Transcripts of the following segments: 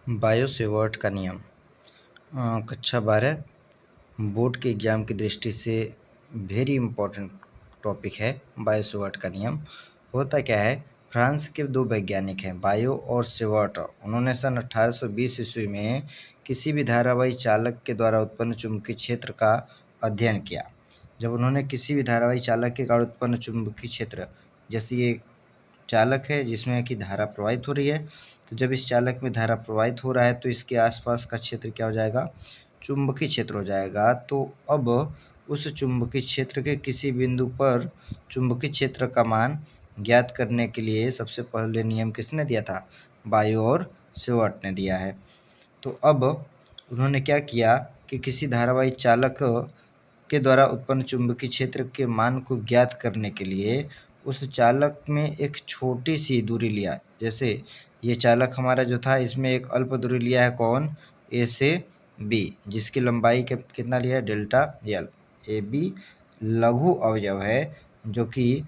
Bio Savart का नियम कक्षा 12 बोर्ड के एग्जाम की दृष्टि से वेरी इम्पोर्टेंट टॉपिक है। बायो सेवर्ट का नियम होता क्या है? फ्रांस के दो वैज्ञानिक हैं, बायो और सेवर्ट। उन्होंने सन 1820 ईस्वी में किसी भी धारावाही चालक के द्वारा उत्पन्न चुंबकीय क्षेत्र का अध्ययन किया। जब उन्होंने किसी भी धारावाही चालक के कारण उत्पन्न चुंबकीय क्षेत्र, जैसे ये चालक है जिसमें कि धारा प्रवाहित हो रही है, तो जब इस चालक में धारा प्रवाहित हो रहा है तो इसके आसपास का क्षेत्र क्या हो जाएगा? चुंबकीय क्षेत्र हो जाएगा। तो अब उस चुंबकीय क्षेत्र के किसी बिंदु पर चुंबकीय क्षेत्र का मान ज्ञात करने के लिए सबसे पहले नियम किसने दिया था? बायो और सेवर्ट ने दिया है। तो अब उन्होंने क्या किया कि किसी धारावाही चालक के द्वारा उत्पन्न चुंबकीय क्षेत्र के मान को ज्ञात करने के लिए उस चालक में एक छोटी सी दूरी लिया। जैसे ये चालक हमारा जो था, इसमें एक अल्प दूरी लिया है, कौन? ए से बी, जिसकी लंबाई के कितना लिया है? Delta L. ए बी लघु अवयव है जो कि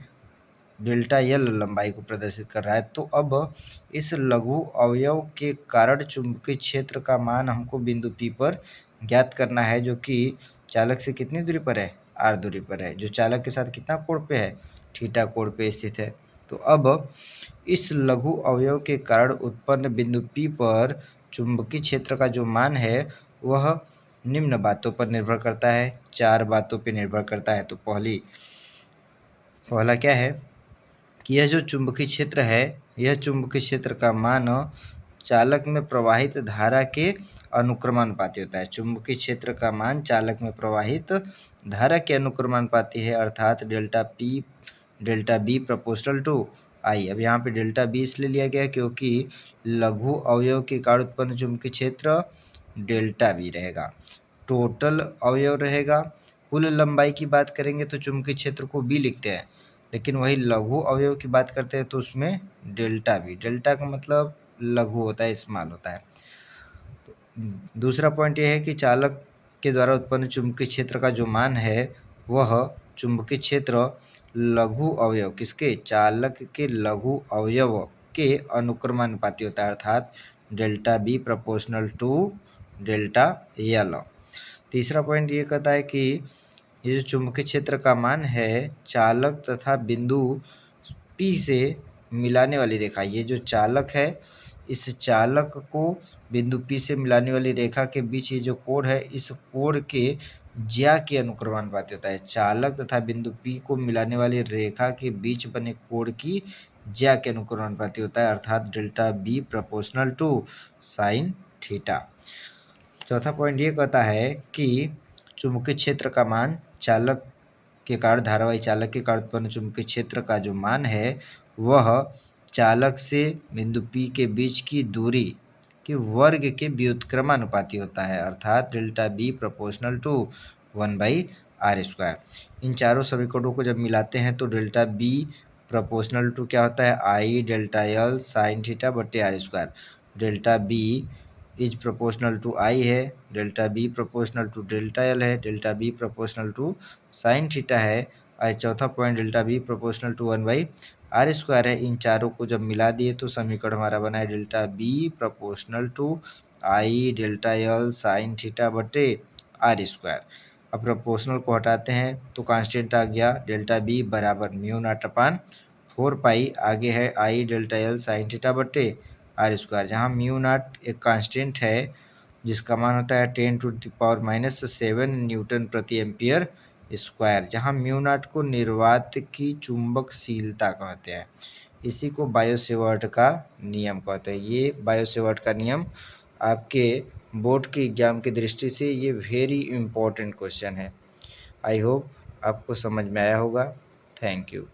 डेल्टा एल लंबाई को प्रदर्शित कर रहा है। तो अब इस लघु अवयव के कारण चुंबकीय क्षेत्र का मान हमको बिंदु P पर ज्ञात करना है, जो कि चालक से कितनी दूरी पर है? r दूरी पर है, जो चालक के साथ कितना कोण पे है? थीटा कोण पे स्थित है। तो अब इस लघु अवयव के कारण उत्पन्न बिंदु P पर चुंबकीय क्षेत्र का जो मान है वह निम्न बातों पर निर्भर करता है, 4 बातों पर निर्भर करता है। तो पहला क्या है कि यह जो चुंबकीय क्षेत्र है, यह चुंबकीय क्षेत्र का मान चालक में प्रवाहित धारा के अनुक्रमानुपाती होता है। चुंबकीय क्षेत्र का मान चालक में प्रवाहित धारा के अनुक्रमानुपाती है, अर्थात डेल्टा बी प्रोपोर्शनल टू आई। अब यहाँ पे डेल्टा बी इसलिए लिया गया क्योंकि लघु अवयव के कारण उत्पन्न चुंबकीय क्षेत्र डेल्टा बी रहेगा। टोटल अवयव रहेगा। कुल लंबाई की बात करेंगे तो चुंबकीय क्षेत्र को बी लिखते हैं, लेकिन वही लघु अवयव की बात करते हैं तो उसमें डेल्टा बी, डेल्टा का मतलब लघु होता है, स्मॉल होता है। दूसरा पॉइंट यह है कि चालक के द्वारा उत्पन्न चुंबकीय क्षेत्र का जो मान है वह चुंबकीय क्षेत्र लघु अवयव किसके? चालक के लघु अवयव के अनुक्रमानुपाती होता है, अर्थात delta B proportional to delta L. तीसरा पॉइंट ये कहता है कि ये जो चुंबकीय क्षेत्र का मान है चालक तथा बिंदु P से मिलाने वाली रेखा, ये जो चालक है इस चालक को बिंदु P से मिलाने वाली रेखा के बीच ये जो कोण है, इस कोण के ज्या के अनुक्रमानुपाती होता है। चालक तथा बिंदु P को मिलाने वाली रेखा के बीच बने कोण की ज्या के अनुक्रमानुपाती होता है, अर्थात delta B proportional to sine theta. चौथा पॉइंट ये कहता है कि चुंबकीय क्षेत्र का मान चालक के कारण, धारावाही चालक के कारण उत्पन्न चुंबकीय क्षेत्र का जो मान है वह चालक से बिंदु P के बीच की दूरी के वर्ग के व्युत्क्रमानुपाती होता है, अर्थात delta B proportional to 1/r²। इन चारों समीकरणों को जब मिलाते हैं तो डेल्टा बी प्रोपोर्शनल टू क्या होता है? I delta L sine theta बटे r²। Delta B is proportional to I है, delta B proportional to delta L है, delta B proportional to sine theta है, और चौथा point delta B proportional to 1/r² है। इन चारों को जब मिला दिए तो समीकरण हमारा बना है delta B proportional to I delta L sine theta बटे r²। अब प्रोपोर्शनल को हटाते हैं तो कांस्टेंट आ गया डेल्टा बी बराबर μ0/4 आगे है I delta L sine theta बटे r², जहाँ μ0 एक कांस्टेंट है जिसका मान होता है 10⁻⁻7 न्यूटन प्रति एम्पियर स्क्वायर, जहाँ μ0 को निर्वात की चुंबकशीलता कहते हैं। इसी को बायो सेवर्ट का नियम कहते हैं। ये बायो सेवर्ट का नियम आपके बोर्ड के एग्जाम की दृष्टि से ये वेरी इंपॉर्टेंट क्वेश्चन है। आई होप आपको समझ में आया होगा। Thank you.